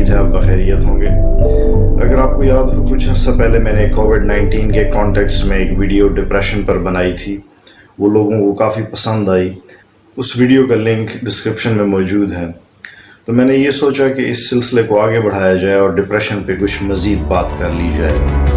امید ہے آپ بخیریت ہوں گے۔ اگر آپ کو یاد ہو کچھ عرصہ پہلے میں نے کووڈ-19 کے کانٹیکسٹ میں ایک ویڈیو ڈپریشن پر بنائی تھی، وہ لوگوں کو کافی پسند آئی۔ اس ویڈیو کا لنک ڈسکرپشن میں موجود ہے۔ تو میں نے یہ سوچا کہ اس سلسلے کو آگے بڑھایا جائے اور ڈپریشن پہ کچھ مزید بات کر لی جائے۔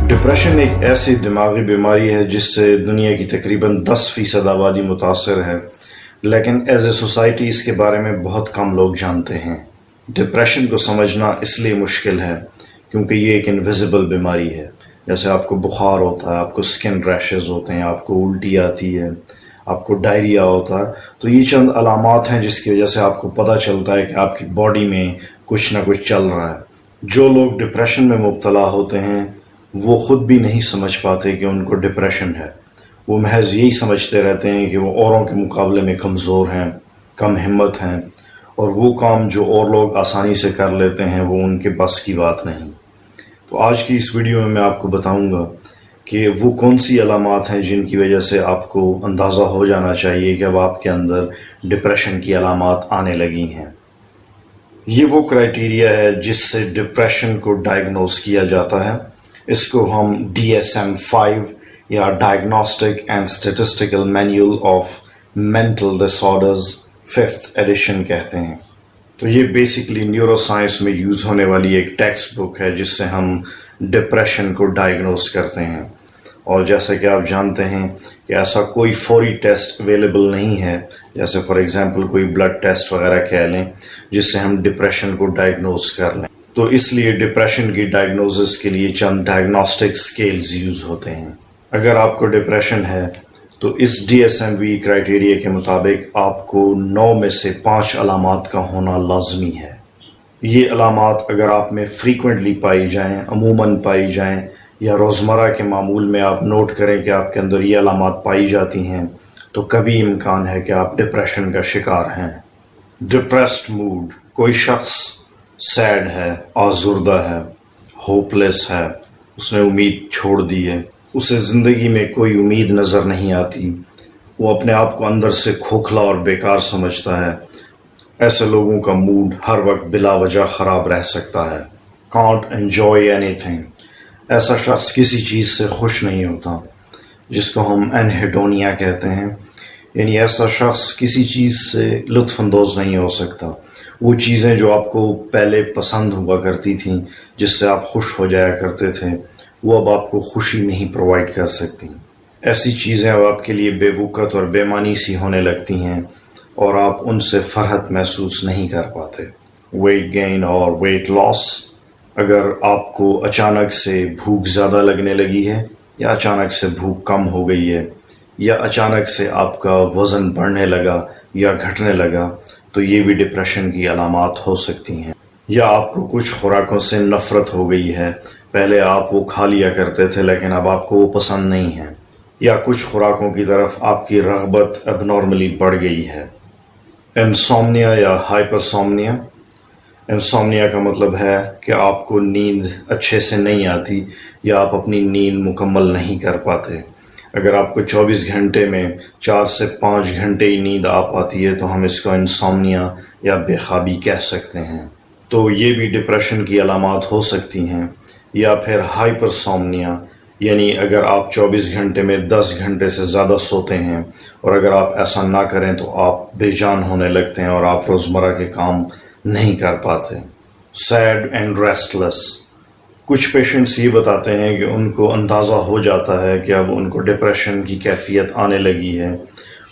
ڈپریشن ایک ایسی دماغی بیماری ہے جس سے دنیا کی تقریباً 10% آبادی متاثر ہے، لیکن ایز اے سوسائٹی اس کے بارے میں بہت کم لوگ جانتے ہیں۔ ڈپریشن کو سمجھنا اس لیے مشکل ہے کیونکہ یہ ایک انویزیبل بیماری ہے۔ جیسے آپ کو بخار ہوتا ہے، آپ کو سکن ریشز ہوتے ہیں، آپ کو الٹی آتی ہے، آپ کو ڈائریا ہوتا ہے، تو یہ چند علامات ہیں جس کی وجہ سے آپ کو پتہ چلتا ہے کہ آپ کی باڈی میں کچھ نہ کچھ چل رہا ہے۔ جو لوگ ڈپریشن میں مبتلا ہوتے ہیں وہ خود بھی نہیں سمجھ پاتے کہ ان کو ڈپریشن ہے۔ وہ محض یہی سمجھتے رہتے ہیں کہ وہ اوروں کے مقابلے میں کمزور ہیں، کم ہمت ہیں، اور وہ کام جو اور لوگ آسانی سے کر لیتے ہیں وہ ان کے بس کی بات نہیں۔ تو آج کی اس ویڈیو میں آپ کو بتاؤں گا کہ وہ کون سی علامات ہیں جن کی وجہ سے آپ کو اندازہ ہو جانا چاہیے کہ اب آپ کے اندر ڈپریشن کی علامات آنے لگی ہیں۔ یہ وہ کرائیٹیریا ہے جس سے ڈپریشن کو ڈائگنوز کیا جاتا ہے۔ اس کو ہم DSM-5 یا diagnostic and statistical manual of mental disorders 5th edition کہتے ہیں۔ تو یہ بیسیکلی نیورو سائنس میں یوز ہونے والی ایک ٹیکسٹ بک ہے جس سے ہم ڈپریشن کو ڈائگنوز کرتے ہیں۔ اور جیسا کہ آپ جانتے ہیں کہ ایسا کوئی فوری ٹیسٹ اویلیبل نہیں ہے، جیسے فار ایگزامپل کوئی بلڈ ٹیسٹ وغیرہ کہہ لیں جس سے ہم ڈپریشن کو ڈائگنوز کر لیں۔ تو اس لیے ڈپریشن کی ڈائگنوزس کے لیے چند ڈائگنوسٹک سکیلز یوز ہوتے ہیں۔ اگر آپ کو ڈپریشن ہے تو اس DSM-5 کرائیٹیریا کے مطابق آپ کو 9 میں سے 5 علامات کا ہونا لازمی ہے۔ یہ علامات اگر آپ میں فریکوینٹلی پائی جائیں، عموماً پائی جائیں، یا روزمرہ کے معمول میں آپ نوٹ کریں کہ آپ کے اندر یہ علامات پائی جاتی ہیں، تو کبھی امکان ہے کہ آپ ڈپریشن کا شکار ہیں۔ ڈپریسڈ موڈ، کوئی شخص سیڈ ہے، آزردہ ہے، ہوپلیس ہے، اس نے امید چھوڑ دی ہے، اسے زندگی میں کوئی امید نظر نہیں آتی، وہ اپنے آپ کو اندر سے کھوکھلا اور بیکار سمجھتا ہے۔ ایسے لوگوں کا موڈ ہر وقت بلا وجہ خراب رہ سکتا ہے۔ کانٹ انجوائے اینی تھنگ، ایسا شخص کسی چیز سے خوش نہیں ہوتا، جس کو ہم انہیڈونیا کہتے ہیں، یعنی ایسا شخص کسی چیز سے لطف اندوز نہیں ہو سکتا۔ وہ چیزیں جو آپ کو پہلے پسند ہوا کرتی تھیں، جس سے آپ خوش ہو جایا کرتے تھے، وہ اب آپ کو خوشی نہیں پرووائڈ کر سکتی۔ ایسی چیزیں اب آپ کے لیے بے وقت اور بے معنی سی ہونے لگتی ہیں اور آپ ان سے فرحت محسوس نہیں کر پاتے۔ ویٹ گین اور ویٹ لاس، اگر آپ کو اچانک سے بھوک زیادہ لگنے لگی ہے، یا اچانک سے بھوک کم ہو گئی ہے، یا اچانک سے آپ کا وزن بڑھنے لگا یا گھٹنے لگا، تو یہ بھی ڈپریشن کی علامات ہو سکتی ہیں۔ یا آپ کو کچھ خوراکوں سے نفرت ہو گئی ہے، پہلے آپ وہ کھا لیا کرتے تھے لیکن اب آپ کو وہ پسند نہیں ہے، یا کچھ خوراکوں کی طرف آپ کی رغبت اب نارملی بڑھ گئی ہے۔ انسومنیا یا ہائپرسومنیا، انسومنیا کا مطلب ہے کہ آپ کو نیند اچھے سے نہیں آتی یا آپ اپنی نیند مکمل نہیں کر پاتے۔ اگر آپ کو 24 گھنٹے میں 4 سے 5 گھنٹے ہی نیند آ پاتی ہے تو ہم اس کو انسومنیا یا بے خوابی کہہ سکتے ہیں۔ تو یہ بھی ڈپریشن کی علامات ہو سکتی ہیں۔ یا پھر ہائپرسومنیا، یعنی اگر آپ 24 گھنٹے میں 10 گھنٹے سے زیادہ سوتے ہیں، اور اگر آپ ایسا نہ کریں تو آپ بے جان ہونے لگتے ہیں اور آپ روزمرہ کے کام نہیں کر پاتے۔ سیڈ اینڈ ریسٹلیس، کچھ پیشنٹس یہ بتاتے ہیں کہ ان کو اندازہ ہو جاتا ہے کہ اب ان کو ڈپریشن کی کیفیت آنے لگی ہے،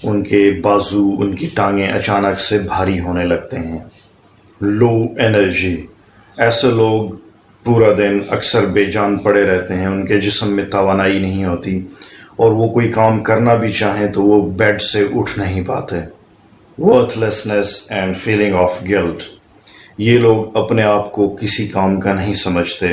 ان کے بازو، ان کی ٹانگیں اچانک سے بھاری ہونے لگتے ہیں۔ لو انرجی، ایسے لوگ پورا دن اکثر بے جان پڑے رہتے ہیں، ان کے جسم میں توانائی نہیں ہوتی اور وہ کوئی کام کرنا بھی چاہیں تو وہ بیڈ سے اٹھ نہیں پاتے۔ ورتھلیسنس اینڈ فیلنگ آف گلٹ، یہ لوگ اپنے آپ کو کسی کام کا نہیں سمجھتے،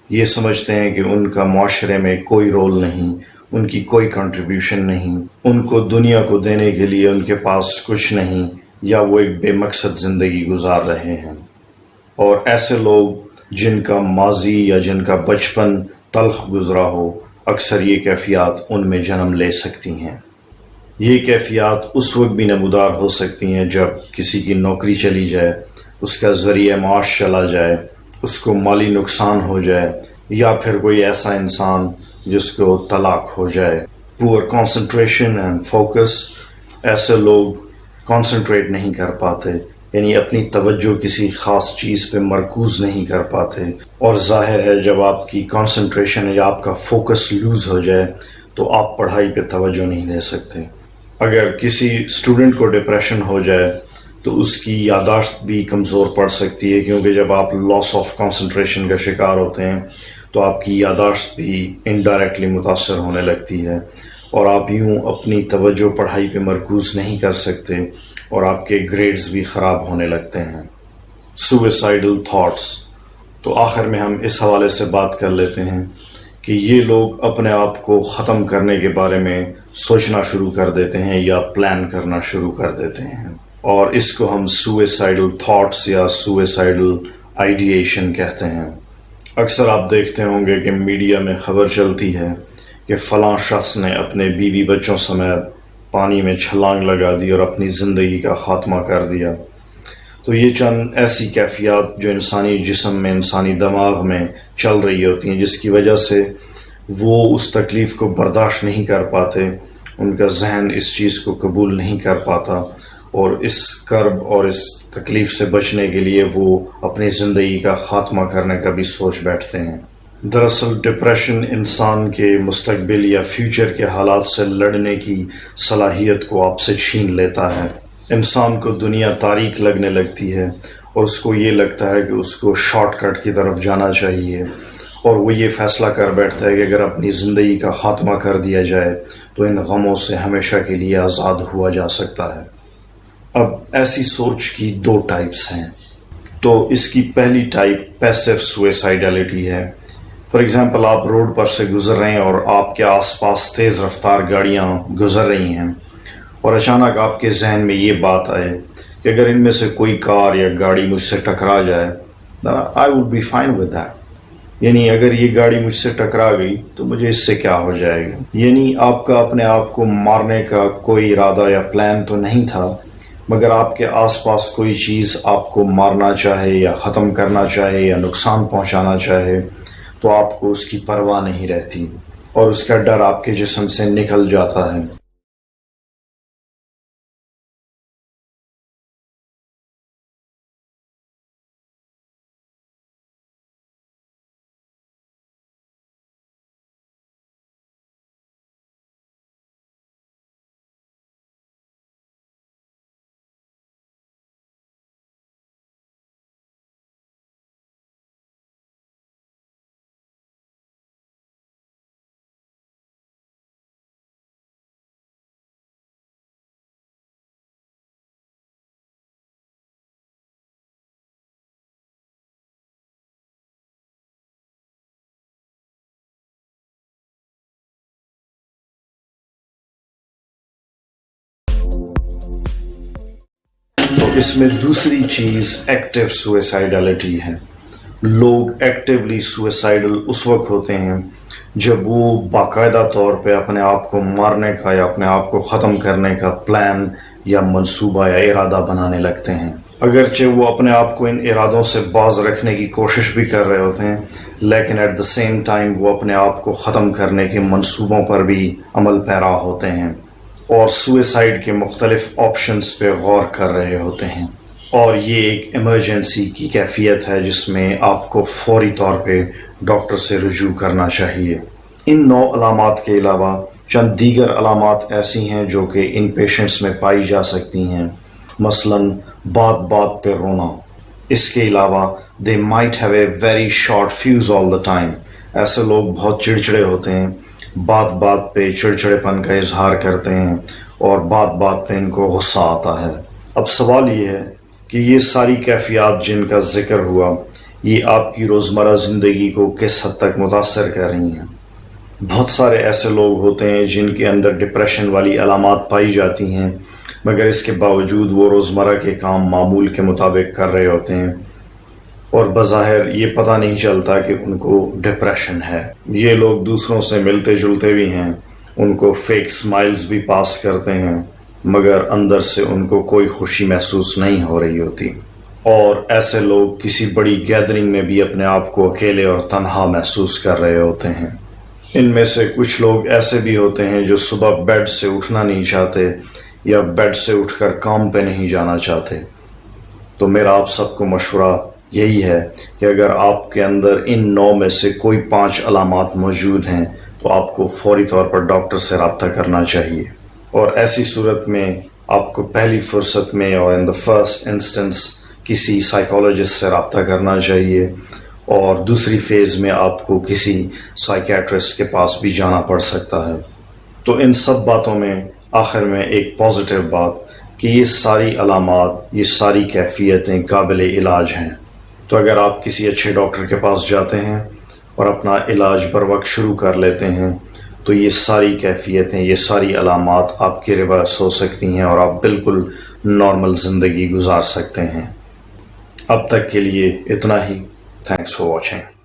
یہ سمجھتے ہیں کہ ان کا معاشرے میں کوئی رول نہیں، ان کی کوئی کنٹریبیوشن نہیں، ان کو دنیا کو دینے کے لیے ان کے پاس کچھ نہیں، یا وہ ایک بے مقصد زندگی گزار رہے ہیں۔ اور ایسے لوگ جن کا ماضی یا جن کا بچپن تلخ گزرا ہو، اکثر یہ کیفیات ان میں جنم لے سکتی ہیں۔ یہ کیفیات اس وقت بھی نمودار ہو سکتی ہیں جب کسی کی نوکری چلی جائے، اس کا ذریعہ معاش چلا جائے، اس کو مالی نقصان ہو جائے، یا پھر کوئی ایسا انسان جس کو طلاق ہو جائے۔ پور کنسنٹریشن اینڈ فوکس، ایسے لوگ کنسنٹریٹ نہیں کر پاتے، یعنی اپنی توجہ کسی خاص چیز پہ مرکوز نہیں کر پاتے، اور ظاہر ہے جب آپ کی کنسنٹریشن یا آپ کا فوکس لوز ہو جائے تو آپ پڑھائی پہ توجہ نہیں دے سکتے۔ اگر کسی اسٹوڈنٹ کو ڈپریشن ہو جائے تو اس کی یادداشت بھی کمزور پڑ سکتی ہے، کیونکہ جب آپ لاس آف کنسنٹریشن کا شکار ہوتے ہیں تو آپ کی یادداشت بھی انڈائریکٹلی متاثر ہونے لگتی ہے، اور آپ یوں اپنی توجہ پڑھائی پہ مرکوز نہیں کر سکتے، اور آپ کے گریڈز بھی خراب ہونے لگتے ہیں۔ سوئسائڈل تھاٹس، تو آخر میں ہم اس حوالے سے بات کر لیتے ہیں کہ یہ لوگ اپنے آپ کو ختم کرنے کے بارے میں سوچنا شروع کر دیتے ہیں یا پلان کرنا شروع کر دیتے ہیں، اور اس کو ہم سوئسائڈل تھاٹس یا سوئسائڈل آئیڈیشن کہتے ہیں۔ اکثر آپ دیکھتے ہوں گے کہ میڈیا میں خبر چلتی ہے کہ فلاں شخص نے اپنے بیوی بچوں سمیت پانی میں چھلانگ لگا دی اور اپنی زندگی کا خاتمہ کر دیا۔ تو یہ چند ایسی کیفیات جو انسانی جسم میں، انسانی دماغ میں چل رہی ہوتی ہیں، جس کی وجہ سے وہ اس تکلیف کو برداشت نہیں کر پاتے، ان کا ذہن اس چیز کو قبول نہیں کر پاتا، اور اس کرب اور اس تکلیف سے بچنے کے لیے وہ اپنی زندگی کا خاتمہ کرنے کا بھی سوچ بیٹھتے ہیں۔ دراصل ڈپریشن انسان کے مستقبل یا فیوچر کے حالات سے لڑنے کی صلاحیت کو آپ سے چھین لیتا ہے۔ انسان کو دنیا تاریک لگنے لگتی ہے، اور اس کو یہ لگتا ہے کہ اس کو شارٹ کٹ کی طرف جانا چاہیے، اور وہ یہ فیصلہ کر بیٹھتا ہے کہ اگر اپنی زندگی کا خاتمہ کر دیا جائے تو ان غموں سے ہمیشہ کے لیے آزاد ہوا جا سکتا ہے۔ اب ایسی سوچ کی دو ٹائپس ہیں۔ تو اس کی پہلی ٹائپ پیسو سوئسائڈلٹی ہے۔ فار ایگزامپل، آپ روڈ پر سے گزر رہے ہیں اور آپ کے آس پاس تیز رفتار گاڑیاں گزر رہی ہیں، اور اچانک آپ کے ذہن میں یہ بات آئے کہ اگر ان میں سے کوئی کار یا گاڑی مجھ سے ٹکرا جائے I would be fine with that، یعنی اگر یہ گاڑی مجھ سے ٹکرا گئی تو مجھے اس سے کیا ہو جائے گا۔ یعنی آپ کا اپنے آپ کو مارنے کا کوئی ارادہ یا پلان تو نہیں تھا، مگر آپ کے آس پاس کوئی چیز آپ کو مارنا چاہے یا ختم کرنا چاہے یا نقصان پہنچانا چاہے تو آپ کو اس کی پرواہ نہیں رہتی، اور اس کا ڈر آپ کے جسم سے نکل جاتا ہے۔ تو اس میں دوسری چیز ایکٹیو سوئسائڈلٹی ہے۔ لوگ ایکٹیولی سوئسائڈل اس وقت ہوتے ہیں جب وہ باقاعدہ طور پہ اپنے آپ کو مارنے کا یا اپنے آپ کو ختم کرنے کا پلان یا منصوبہ یا ارادہ بنانے لگتے ہیں۔ اگرچہ وہ اپنے آپ کو ان ارادوں سے باز رکھنے کی کوشش بھی کر رہے ہوتے ہیں، لیکن ایٹ دا سیم ٹائم وہ اپنے آپ کو ختم کرنے کے منصوبوں پر بھی عمل پیرا ہوتے ہیں، اور سوئسائڈ کے مختلف آپشنز پہ غور کر رہے ہوتے ہیں۔ اور یہ ایک ایمرجنسی کی کیفیت ہے جس میں آپ کو فوری طور پہ ڈاکٹر سے رجوع کرنا چاہیے۔ ان 9 علامات کے علاوہ چند دیگر علامات ایسی ہیں جو کہ ان پیشنٹس میں پائی جا سکتی ہیں، مثلاً بات بات پہ رونا۔ اس کے علاوہ they might have a very short fuse all the time، ایسے لوگ بہت چڑچڑے ہوتے ہیں، بات بات پہ چڑچڑے پن کا اظہار کرتے ہیں اور بات بات پہ ان کو غصہ آتا ہے۔ اب سوال یہ ہے کہ یہ ساری کیفیات جن کا ذکر ہوا یہ آپ کی روزمرہ زندگی کو کس حد تک متاثر کر رہی ہیں؟ بہت سارے ایسے لوگ ہوتے ہیں جن کے اندر ڈپریشن والی علامات پائی جاتی ہیں، مگر اس کے باوجود وہ روزمرہ کے کام معمول کے مطابق کر رہے ہوتے ہیں اور بظاہر یہ پتہ نہیں چلتا کہ ان کو ڈپریشن ہے۔ یہ لوگ دوسروں سے ملتے جلتے بھی ہیں، ان کو فیک سمائلز بھی پاس کرتے ہیں، مگر اندر سے ان کو کوئی خوشی محسوس نہیں ہو رہی ہوتی، اور ایسے لوگ کسی بڑی گیدرنگ میں بھی اپنے آپ کو اکیلے اور تنہا محسوس کر رہے ہوتے ہیں۔ ان میں سے کچھ لوگ ایسے بھی ہوتے ہیں جو صبح بیڈ سے اٹھنا نہیں چاہتے یا بیڈ سے اٹھ کر کام پہ نہیں جانا چاہتے۔ تو میرا آپ سب کو مشورہ یہی ہے کہ اگر آپ کے اندر ان 9 میں سے کوئی 5 علامات موجود ہیں تو آپ کو فوری طور پر ڈاکٹر سے رابطہ کرنا چاہیے، اور ایسی صورت میں آپ کو پہلی فرصت میں اور ان دا فرسٹ انسٹنس کسی سائیکالوجسٹ سے رابطہ کرنا چاہیے، اور دوسری فیز میں آپ کو کسی سائیکیٹرسٹ کے پاس بھی جانا پڑ سکتا ہے۔ تو ان سب باتوں میں آخر میں ایک پازیٹیو بات کہ یہ ساری علامات، یہ ساری کیفیتیں قابل علاج ہیں۔ تو اگر آپ کسی اچھے ڈاکٹر کے پاس جاتے ہیں اور اپنا علاج بر وقت شروع کر لیتے ہیں تو یہ ساری کیفیتیں، یہ ساری علامات آپ کی ریورس ہو سکتی ہیں اور آپ بالکل نارمل زندگی گزار سکتے ہیں۔ اب تک کے لیے اتنا ہی۔ Thanks for watching.